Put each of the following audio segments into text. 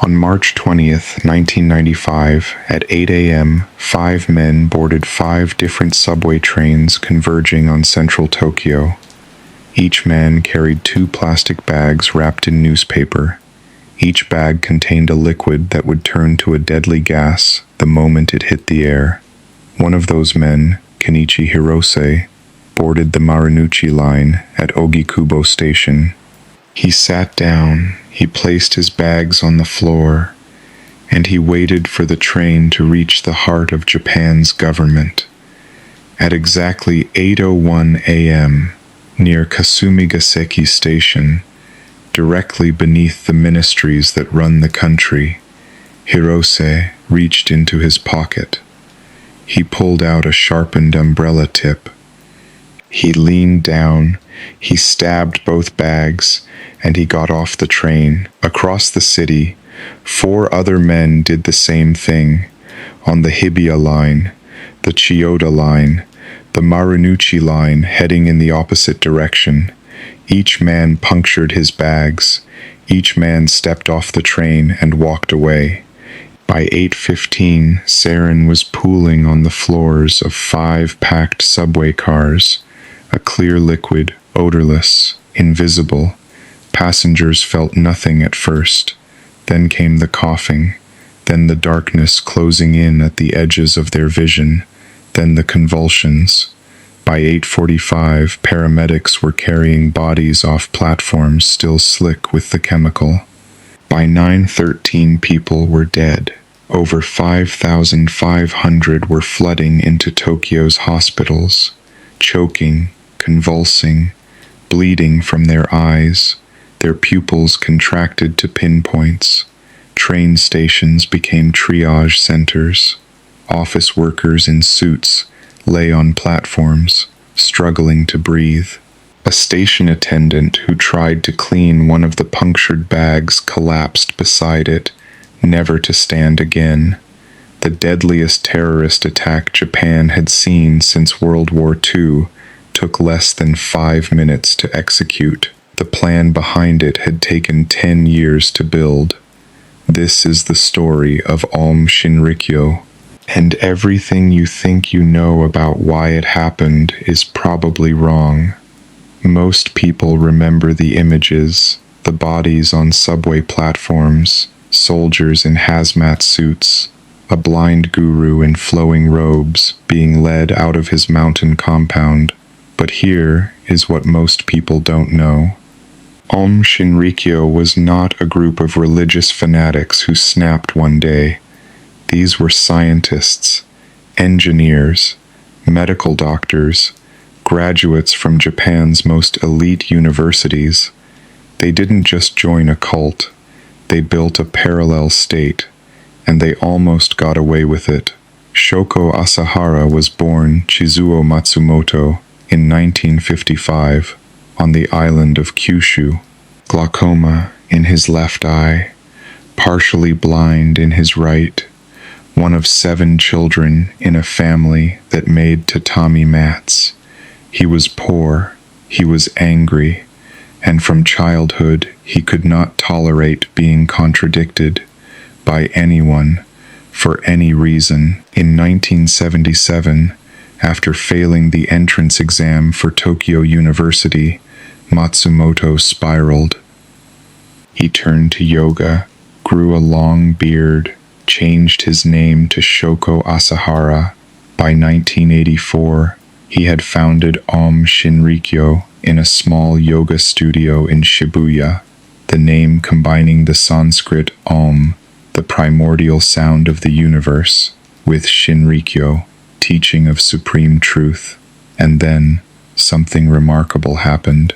On March 20th, 1995, at 8 a.m., 5 men boarded 5 different subway trains converging on central Tokyo. Each man carried 2 plastic bags wrapped in newspaper. Each bag contained a liquid that would turn to a deadly gas the moment it hit the air. One of those men, Kenichi Hirose, boarded the Marunouchi line at Ogikubo Station. He sat down, he placed his bags on the floor, and he waited for the train to reach the heart of Japan's government. At exactly 8:01 a.m., near Kasumigaseki Station, directly beneath the ministries that run the country, Hirose reached into his pocket. He pulled out a sharpened umbrella tip. He leaned down, he stabbed both bags, and he got off the train. Across the city, 4 other men did the same thing. On the Hibiya line, the Chiyoda line, the Marunouchi line heading in the opposite direction, each man punctured his bags. Each man stepped off the train and walked away. By 8:15, sarin was pooling on the floors of 5 packed subway cars, a clear liquid, odorless, invisible. Passengers felt nothing at first. Then came the coughing, then the darkness closing in at the edges of their vision, then the convulsions. By 8:45, paramedics were carrying bodies off platforms still slick with the chemical. By 9:13, people were dead. Over 5,500 were flooding into Tokyo's hospitals, choking, convulsing, bleeding from their eyes. Their pupils contracted to pinpoints. Train stations became triage centers. Office workers in suits lay on platforms, struggling to breathe. A station attendant who tried to clean one of the punctured bags collapsed beside it, never to stand again. The deadliest terrorist attack Japan had seen since World War II took less than 5 minutes to execute. The plan behind it had taken 10 years to build. This is the story of Aum Shinrikyo, and everything you think you know about why it happened is probably wrong. Most people remember the images, the bodies on subway platforms, soldiers in hazmat suits, a blind guru in flowing robes being led out of his mountain compound. But here is what most people don't know. Aum Shinrikyo was not a group of religious fanatics who snapped one day. These were scientists, engineers, medical doctors, graduates from Japan's most elite universities. They didn't just join a cult, they built a parallel state, and they almost got away with it. Shoko Asahara was born Chizuo Matsumoto in 1955 on the island of Kyushu. Glaucoma in his left eye, partially blind in his right, one of 7 children in a family that made tatami mats. He was poor, he was angry, and from childhood he could not tolerate being contradicted by anyone for any reason. In 1977, after failing the entrance exam for Tokyo University, Matsumoto spiraled. He turned to yoga, grew a long beard, changed his name to Shoko Asahara. By 1984, he had founded Aum Shinrikyo in a small yoga studio in Shibuya, the name combining the Sanskrit Aum, the primordial sound of the universe, with Shinrikyo, teaching of supreme truth. And then, something remarkable happened.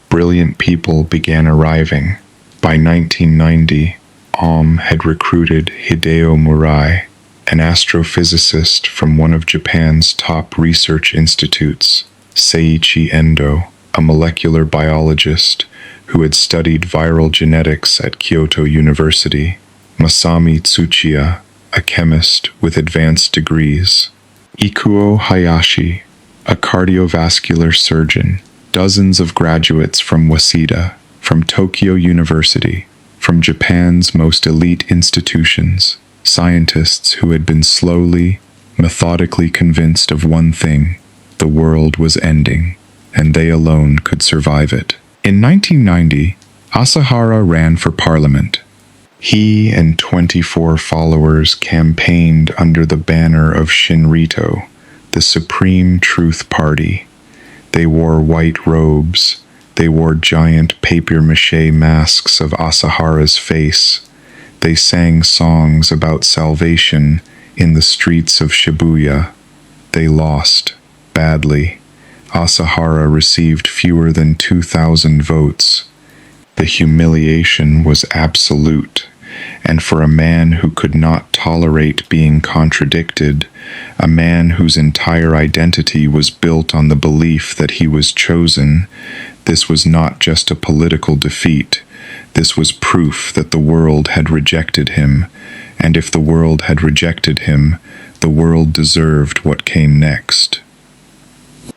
Brilliant people began arriving. By 1990, Aum had recruited Hideo Murai, an astrophysicist from one of Japan's top research institutes, Seiichi Endo, a molecular biologist who had studied viral genetics at Kyoto University, Masami Tsuchiya, a chemist with advanced degrees, Ikuo Hayashi, a cardiovascular surgeon, dozens of graduates from Waseda, from Tokyo University, from Japan's most elite institutions, scientists who had been slowly, methodically convinced of one thing: the world was ending, and they alone could survive it. In 1990, Asahara ran for parliament. He and 24 followers campaigned under the banner of Shinrikyo, the Supreme Truth Party. They wore white robes. They wore giant papier-mâché masks of Asahara's face. They sang songs about salvation in the streets of Shibuya. They lost, badly. Asahara received fewer than 2,000 votes. The humiliation was absolute, and for a man who could not tolerate being contradicted, a man whose entire identity was built on the belief that he was chosen, this was not just a political defeat. This was proof that the world had rejected him, and if the world had rejected him, the world deserved what came next.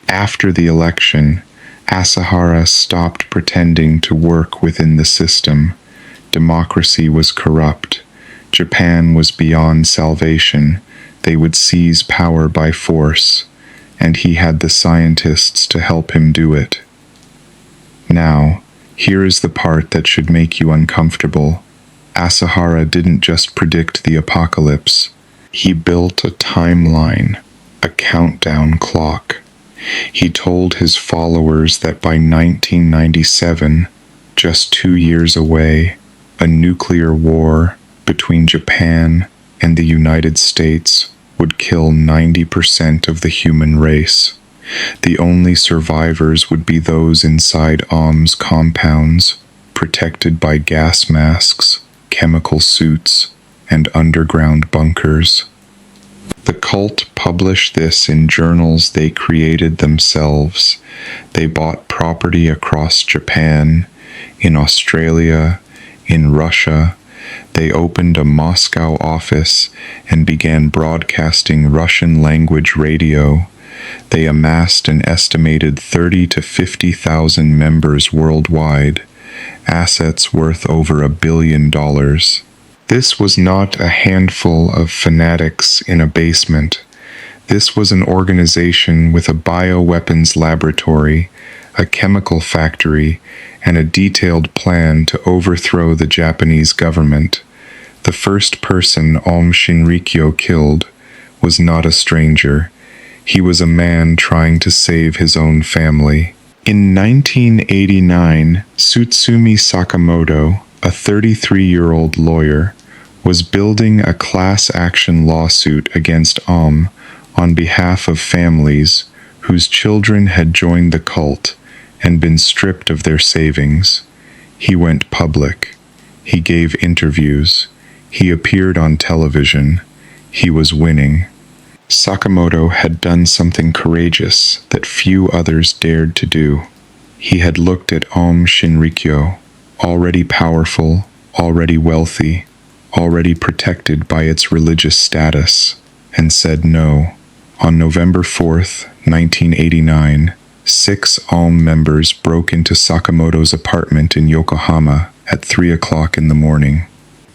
After the election, Asahara stopped pretending to work within the system. Democracy was corrupt. Japan was beyond salvation. They would seize power by force, and he had the scientists to help him do it. Now, here is the part that should make you uncomfortable. Asahara didn't just predict the apocalypse. He built a timeline, a countdown clock. He told his followers that by 1997, just 2 years away, a nuclear war between Japan and the United States would kill 90% of the human race. The only survivors would be those inside Aum's compounds, protected by gas masks, chemical suits, and underground bunkers. The cult published this in journals they created themselves. They bought property across Japan, in Australia, in Russia. They opened a Moscow office and began broadcasting Russian-language radio. They amassed an estimated 30,000 to 50,000 members worldwide, assets worth over $1 billion. This was not a handful of fanatics in a basement. This was an organization with a bioweapons laboratory, a chemical factory, and a detailed plan to overthrow the Japanese government. The first person Aum Shinrikyo killed was not a stranger. He was a man trying to save his own family. In 1989, Tsutsumi Sakamoto, a 33-year-old lawyer, was building a class action lawsuit against Aum on behalf of families whose children had joined the cult and been stripped of their savings. He went public. He gave interviews. He appeared on television. He was winning. Sakamoto had done something courageous that few others dared to do. He had looked at Aum Shinrikyo, already powerful, already wealthy, already protected by its religious status, and said no. On November 4th, 1989, 6 Aum members broke into Sakamoto's apartment in Yokohama at 3 o'clock in the morning.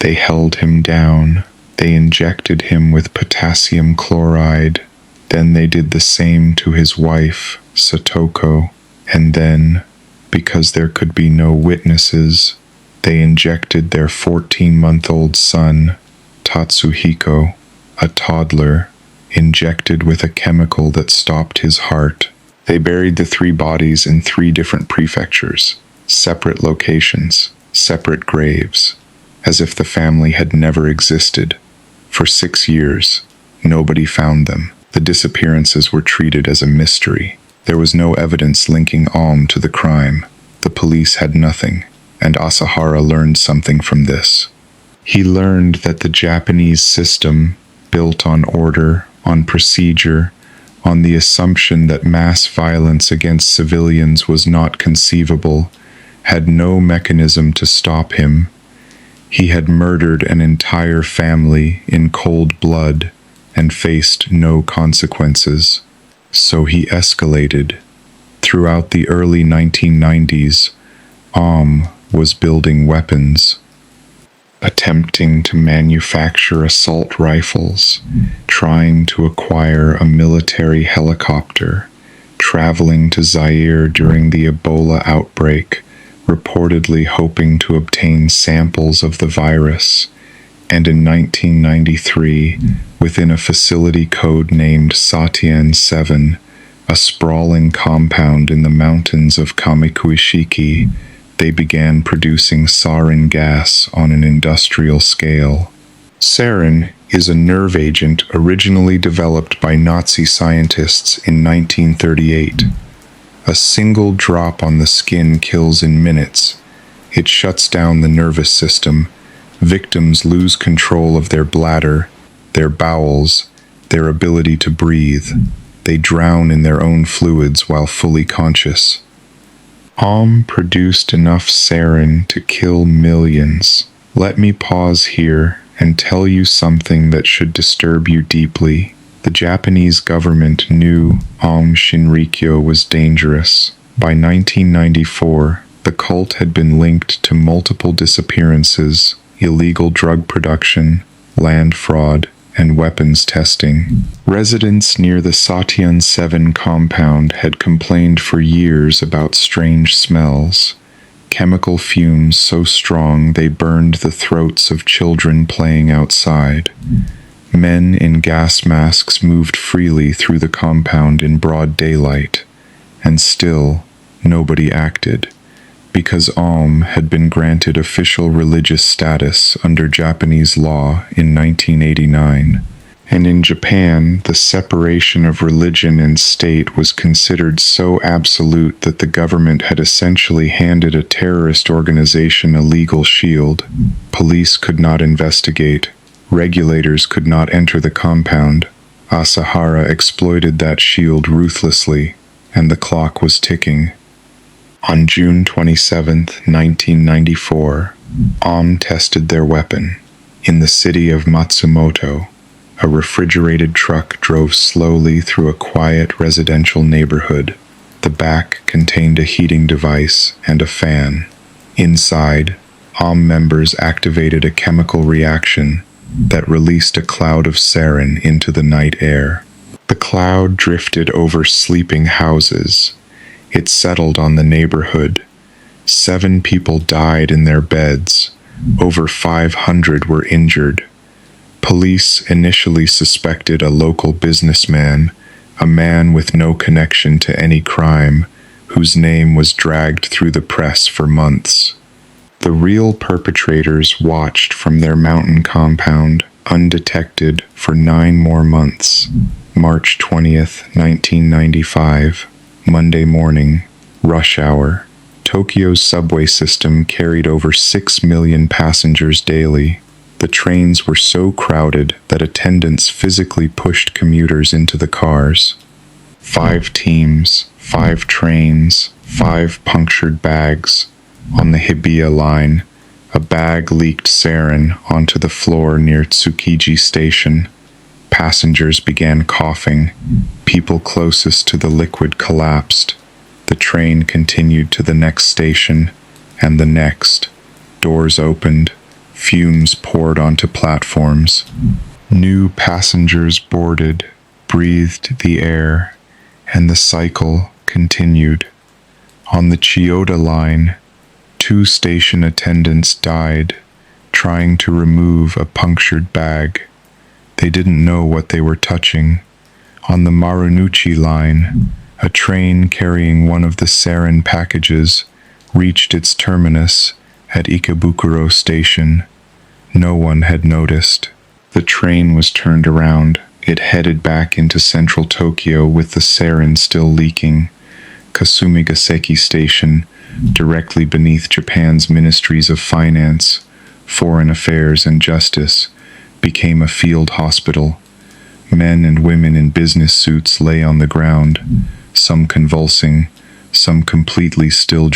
They held him down. They injected him with potassium chloride. Then they did the same to his wife, Satoko. And then, because there could be no witnesses, they injected their 14-month-old son, Tatsuhiko, a toddler, injected with a chemical that stopped his heart. They buried the 3 bodies in 3 different prefectures, separate locations, separate graves, as if the family had never existed. For 6 years, nobody found them. The disappearances were treated as a mystery. There was no evidence linking Aum to the crime. The police had nothing, and Asahara learned something from this. He learned that the Japanese system, built on order, on procedure, on the assumption that mass violence against civilians was not conceivable, had no mechanism to stop him. He had murdered an entire family in cold blood and faced no consequences. So he escalated. Throughout the early 1990s, Aum was building weapons. attempting to manufacture assault rifles, trying to acquire a military helicopter, traveling to Zaire during the Ebola outbreak, reportedly hoping to obtain samples of the virus, and in 1993, within a facility code named Satien 7, a sprawling compound in the mountains of Kamikuishiki, they began producing sarin gas on an industrial scale. Sarin is a nerve agent originally developed by Nazi scientists in 1938. A single drop on the skin kills in minutes. It shuts down the nervous system. Victims lose control of their bladder, their bowels, their ability to breathe. They drown in their own fluids while fully conscious. Aum produced enough sarin to kill millions. Let me pause here and tell you something that should disturb you deeply. The Japanese government knew Aum Shinrikyo was dangerous. By 1994, the cult had been linked to multiple disappearances, illegal drug production, land fraud, and weapons testing. Residents near the Satien 7 compound had complained for years about strange smells, chemical fumes so strong they burned the throats of children playing outside. Men in gas masks moved freely through the compound in broad daylight, and still nobody acted, because Aum had been granted official religious status under Japanese law in 1989. And in Japan, the separation of religion and state was considered so absolute that the government had essentially handed a terrorist organization a legal shield. Police could not investigate. Regulators could not enter the compound. Asahara exploited that shield ruthlessly, and the clock was ticking. On June 27, 1994, Aum tested their weapon. In the city of Matsumoto, a refrigerated truck drove slowly through a quiet residential neighborhood. The back contained a heating device and a fan. Inside, Aum members activated a chemical reaction that released a cloud of sarin into the night air. The cloud drifted over sleeping houses. It settled on the neighborhood. 7 people died in their beds. Over 500 were injured. Police initially suspected a local businessman, a man with no connection to any crime, whose name was dragged through the press for months. The real perpetrators watched from their mountain compound, undetected, for 9 more months. March 20th, 1995. Monday morning, rush hour. Tokyo's subway system carried over 6 million passengers daily. The trains were so crowded that attendants physically pushed commuters into the cars. 5 teams, 5 trains, 5 punctured bags. On the Hibiya line, a bag leaked sarin onto the floor near Tsukiji Station. Passengers began coughing. People closest to the liquid collapsed. The train continued to the next station, and the next. Doors opened. Fumes poured onto platforms. New passengers boarded, breathed the air, and the cycle continued. On the Chiyoda line, 2 station attendants died, trying to remove a punctured bag. They didn't know what they were touching. On the Marunouchi line, a train carrying one of the sarin packages reached its terminus at Ikebukuro Station. No one had noticed. The train was turned around. It headed back into central Tokyo with the sarin still leaking. Kasumigaseki Station, directly beneath Japan's Ministries of Finance, Foreign Affairs and Justice, became a field hospital. Men and women in business suits lay on the ground, some convulsing, some completely still.